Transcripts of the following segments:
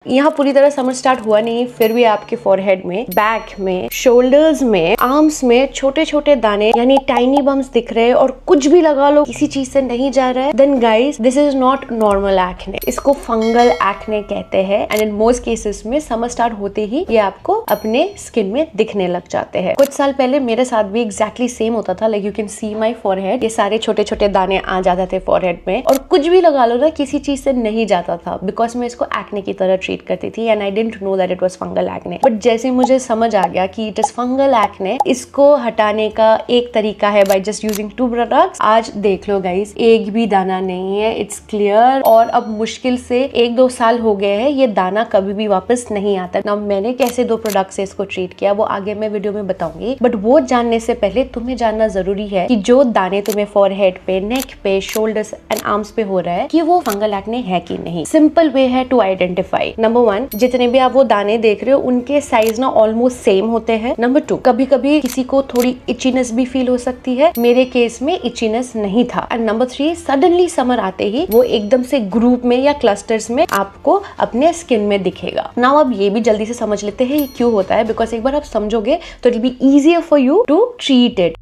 यहाँ पूरी तरह समर स्टार्ट हुआ नहीं, फिर भी आपके फोरहेड में, बैक में, शोल्डर्स में, आर्म्स में छोटे छोटे दाने यानी टाइनी बम्स दिख रहे हैं और कुछ भी लगा लो किसी चीज से नहीं जा रहा है, then guys this is not normal acne. इसको फंगल एक्ने कहते हैं एंड इन मोस्ट केसेस में समर स्टार्ट होते ही ये आपको अपने स्किन में दिखने लग जाते हैं। कुछ साल पहले मेरे साथ भी एग्जैक्टली सेम होता था, like you can see my forehead, ये सारे छोटे छोटे दाने आ जाते थे फोरहेड में और कुछ भी लगा लो ना किसी चीज से नहीं जाता था, बिकॉज मैं इसको एक्ने की तरह ट्रीट करती थी and I didn't know that it was fungal acne. But जैसे मुझे समझ आ गया कि इट इज फंगल एक्ने, इसको हटाने का एक तरीका है बाय जस्ट यूजिंग 2 प्रोडक्ट्स। आज देख लो गाइस, एक भी दाना नहीं है, इट्स क्लियर। और अब मुश्किल से 1-2 साल हो गए हैं, ये दाना कभी भी वापस नहीं आता। ना मैंने कैसे 2 प्रोडक्ट से इसको ट्रीट किया वो आगे मैं वीडियो में बताऊंगी, बट वो जानने से पहले तुम्हें जानना जरूरी है कि जो दाने तुम्हें फोरहेड पे, नेक पे, शोल्डर्स एंड आर्म्स पे हो रहा है कि वो फंगल एक्ने है कि नहीं। सिंपल वे है टू आइडेंटिफाई। नंबर 1, जितने भी आप वो दाने देख रहे हो उनके साइज ना ऑलमोस्ट सेम होते हैं। नंबर 2, कभी कभी किसी को थोड़ी इचीनेस भी फील हो सकती है, मेरे केस में इचीनेस नहीं था। एंड नंबर 3, सडनली समर आते ही वो एकदम से ग्रुप में या क्लस्टर्स में आपको अपने स्किन में दिखेगा। नाउ अब ये भी जल्दी से समझ लेते हैं ये क्यों होता है, बिकॉज एक बार आप समझोगे तो it will be easier for you to treat it.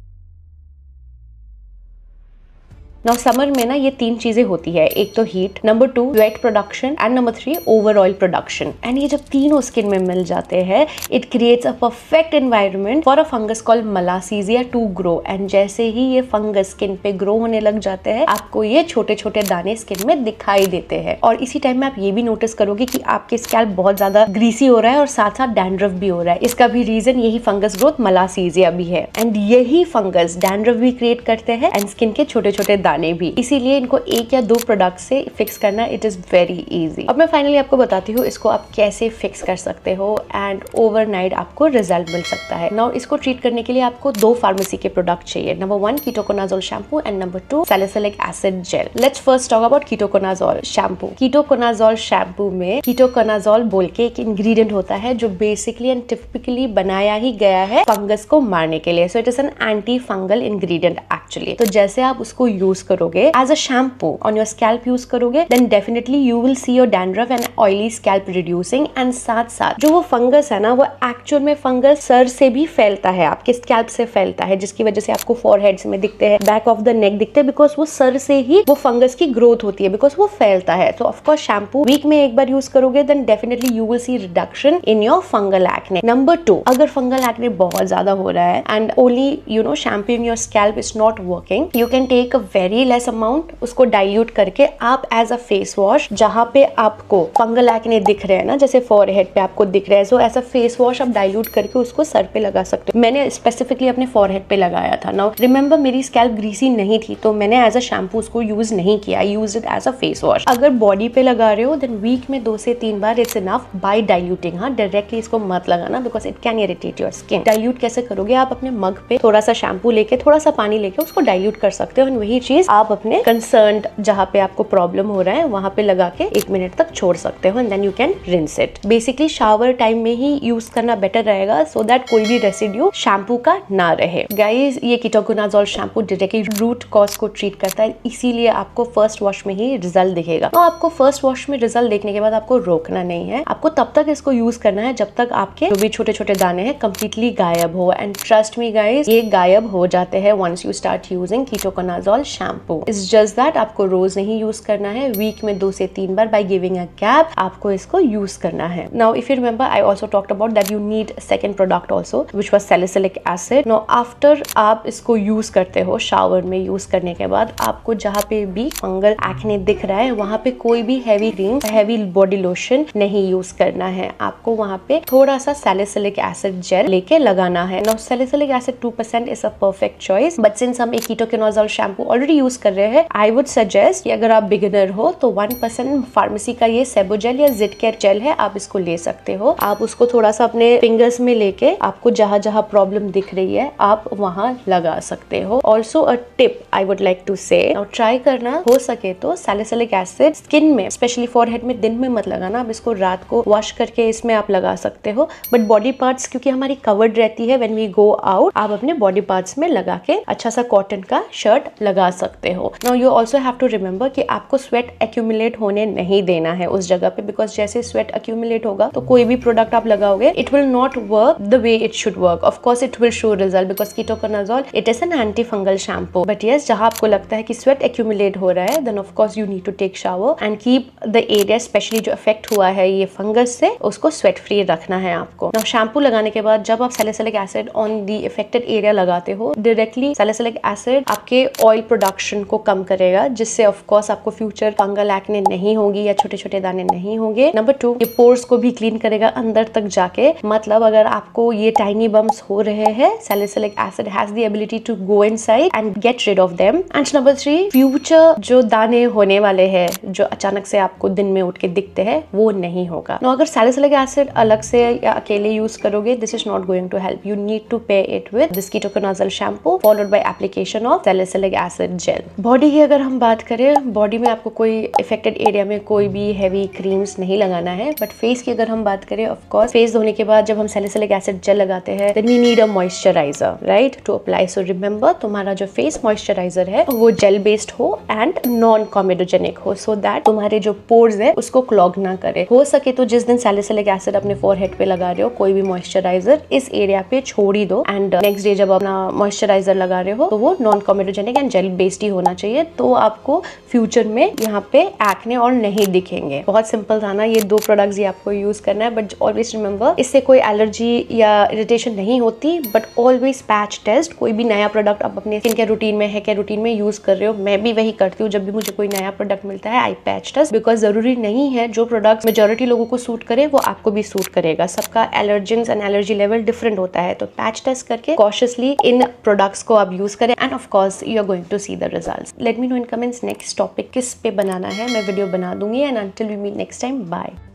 Now summer में ना ये 3 चीजें होती है, एक तो heat, number 2 wet production and number 3 over oil production. And ये जब तीनों स्किन में मिल जाते हैं it creates a perfect environment for a fungus called Malassezia to grow. And जैसे ही ये फंगस स्किन पे ग्रो होने लग जाते हैं आपको ये छोटे छोटे दाने स्किन में दिखाई देते हैं। और इसी टाइम में आप ये भी नोटिस करोगे कि आपके स्कैल्प बहुत ज्यादा ग्रीसी हो रहा है और साथ साथ डैंड्रफ भी हो रहा है। इसका भी रीजन यही फंगस ग्रोथ मलासीजिया भी है एंड यही फंगस डैंड्रफ भी क्रिएट करते हैं एंड स्किन के छोटे छोटे दाने भी। इसीलिए इनको 1 या 2 प्रोडक्ट से फिक्स करना इट इज वेरी इजी। अब मैं फाइनली आपको बताती हूँ इसको आप कैसे फिक्स कर सकते हो एंड ओवरनाइट आपको रिजल्ट मिल सकता है। नाउ इसको ट्रीट करने के लिए आपको 2 फार्मेसी के प्रोडक्ट चाहिए। Number 1 ketoconazole shampoo and number 2 salicylic acid gel. Let's first talk about ketoconazole shampoo. Ketoconazole shampoo में कीटोकोनाजोल बोल के एक इंग्रेडिएंट होता है जो बेसिकली एंड टिपिकली बनाया ही गया है फंगस को मारने के लिए। So it is an anti fungal ingredient actually. तो जैसे आप उसको यूज करोगे as a shampoo on your scalp use करोगे then definitely you will see your dandruff and oily scalp reducing. And साथ साथ जो वो फंगस है ना वो एक्चुअल में फंगस सर से भी फैलता है, आपके स्कैल्प से फैलता है, जिसकी वजह से आपको फोरहेड में दिखते हैं, बैक ऑफ द नेक दिखते हैं, बिकॉज वो सर से ही वो फंगस की ग्रोथ होती है, बिकॉज वो फैलता है। तो ऑफकोर्स शैम्पू वीक में एक बार यूज करोगे then definitely you will see reduction in your fungal acne. Number 2, अगर फंगल एक्ने बहुत ज्यादा हो रहा है and only shampooing your scalp is not working, you can take a very less amount, उसको डाइल्यूट करके आप एज अ फेस वॉश, जहां पे आपको फंगल एक्ने दिख रहे हैं ना, जैसे फोरहेड पे आपको दिख रहा है, सो ऐसा फेस वॉश आप डाइल्यूट करके उसको सर पे लगा सकते हो। मैंने स्पेसिफिकली अपने फोरहेड पे लगाया था। नाउ रिमेंबर मेरी स्कैल्प ग्रीसी नहीं थी तो मैंने एज अ शैम्पू उसको यूज नहीं किया, I used it as a face wash. अगर बॉडी पे लगा रहे हो देन वीक में 2 से 3 बार इट्स इनफ बाय डाइल्यूटिंग। हाँ, डायरेक्टली इसको मत लगाना because it can irritate your skin. Dilute कैसे करोगे, आप अपने मग पे थोड़ा सा शैम्पू लेके थोड़ा सा पानी लेके उसको डाइल्यूट कर सकते हो। वही चीज आप अपने कंसर्न जहां पे आपको प्रॉब्लम हो रहा है वहां पे लगा के 1 मिनट तक छोड़ सकते हो and then you can rinse it. Basically shower time में ही यूज करना बेटर रहेगा सो दैट कोई भी रेसिड्यू शैम्पू का ना रहे। गाइस, ये ketoconazole shampoo directly root cause को ट्रीट करता है, इसीलिए आपको फर्स्ट वॉश में ही रिजल्ट दिखेगा। तो आपको फर्स्ट वॉश में रिजल्ट देखने के बाद आपको रोकना नहीं है, आपको तब तक इसको यूज करना है जब तक आपके जो भी छोटे छोटे दाने हैं कंप्लीटली गायब हो। एंड ट्रस्ट मी गाइस, ये गायब हो जाते हैं once you start using ketoconazole shampoo. It's just that आपको रोज नहीं यूज करना है, वीक में 2 से 3 बार बाय गिविंग अ गैप आपको इसको यूज करना है। Now if you remember I also talked about that you need second product also which was salicylic acid. Now after आप इसको यूज करते हो, शावर में यूज करने के बाद आपको जहाँ पे भी फंगल एक्ने दिख रहा है वहां पे कोई भी heavy cream, heavy body lotion नहीं यूज करना है, आपको वहां पे थोड़ा सा सैलिसिलिक एसिड जेल लेके लगाना है। Now salicylic acid 2% is a perfect choice, but since हम एक कीटोकोनाजोल शैम्पू ऑलरेडी यूज कर रहे हैं आई वुड सजेस्ट कि अगर आप बिगिनर हो तो 1% फार्मेसी का ये सेबो जेल या जिट केयर जेल है, आप इसको ले सकते हो। आप उसको थोड़ा सा अपने फिंगर्स में लेके आपको जहां जहां प्रॉब्लम दिख रही है आप वहां लगा सकते हो। Also a tip I would like to say, try करना हो सके तो सैलिसिलिक एसिड स्किन में स्पेशली फोरहेड में दिन में मत लगाना, आप इसको रात को वॉश करके इसमें आप लगा सकते हो। बट बॉडी पार्ट्स क्योंकि हमारी कवर्ड रहती है व्हेन वी गो आउट, आप अपने बॉडी पार्ट्स में लगा के अच्छा सा कॉटन का शर्ट लगा सकते सकते हो। Now you also have to remember कि आपको स्वेट एक्यूमुलेट होने नहीं देना है उस जगह पे, बिकॉज जैसे स्वेट एक्यूमुलेट होगा तो कोई भी प्रोडक्ट आप लगाओगे it will not work the way it should work. Of course it will show result because ketoconazole it is an anti fungal shampoo, but yes जहां आपको लगता है कि स्वेट एक्यूमुलेट हो रहा है then of course you need to take shower and keep the area specially जो affect हुआ है ये फंगस से, उसको स्वेट फ्री रखना है आपको। नाउ शैम्पू लगाने के बाद जब आप salicylic acid on the affected area लगाते हो, डायरेक्टली सैलिसिलिक एसिड आपके ऑयल प्रोडक्शन को कम करेगा, जिससे ऑफ कोर्स आपको फ्यूचर फंगल एक्ने नहीं होगी या छोटे छोटे दाने नहीं होंगे। नंबर 2, ये पोर्स को भी क्लीन करेगा अंदर तक जाके, मतलब अगर आपको ये टाइनी बम्स हो रहे हैं salicylic acid has the ability to go inside and get rid of them. And number 3, future जो दाने होने वाले हैं जो अचानक से आपको दिन में उठ के दिखते हैं वो नहीं होगा। नो, अगर सैलिसिलिक एसिड अलग से या अकेले यूज करोगे this is not going to help, you need to pair it with this ketoconazole shampoo followed by application of salicylic acid gel. Body की अगर हम बात करें, बॉडी में आपको कोई इफेक्टेड एरिया में कोई भी हैवी क्रीम्स नहीं लगाना है, बट फेस की अगर हम बात करें ऑफ कोर्स फेस धोने के बाद जब हम सैलिसिलिक एसिड जेल लगाते हैं then we need a moisturiser right to apply. So remember तुम्हारा जो फेस मॉइस्चराइजर है वो जेल बेस्ड हो एंड नॉन कॉमेडोजेनिक हो, सो दैट तुम्हारे जो पोर्स है उसको क्लॉग ना करे। हो सके तो जिस दिन सैलिसिलिक एसिड अपने फोरहेड पे लगा रहे हो कोई भी मॉइस्चराइजर इस एरिया पे छोड़ ही दो एंड नेक्स्ट डे जब अपना मॉइस्चराइजर लगा रहे हो तो वो non comedogenic and gel based ही होना चाहिए, तो आपको फ्यूचर में यहाँ पे एक्ने और नहीं दिखेंगे। बहुत सिंपल था ना, ये 2 प्रोडक्ट्स ही आपको यूज करना है, बट ऑलवेज रिमेंबर इससे कोई एलर्जी या इरिटेशन नहीं होती, बट ऑलवेज पैच टेस्ट। कोई भी नया प्रोडक्ट आप अपने स्किन केयर रूटीन में है क्या रूटीन में यूज कर रहे हो, मैं भी वही करती हूँ। जब भी मुझे कोई नया प्रोडक्ट मिलता है आई पैच टेस्ट, बिकॉज जरूरी नहीं है जो प्रोडक्ट मेजोरिटी लोगों को सूट करे वो आपको भी सूट करेगा। सबका allergens and allergy level different होता है, तो पैच टेस्ट करके कॉशियसली इन प्रोडक्ट्स को आप यूज करें and of course you are going to see the results. Let me know in comments next topic किस पे बनाना है, मैं वीडियो बना दूंगी। And until we meet next time, bye.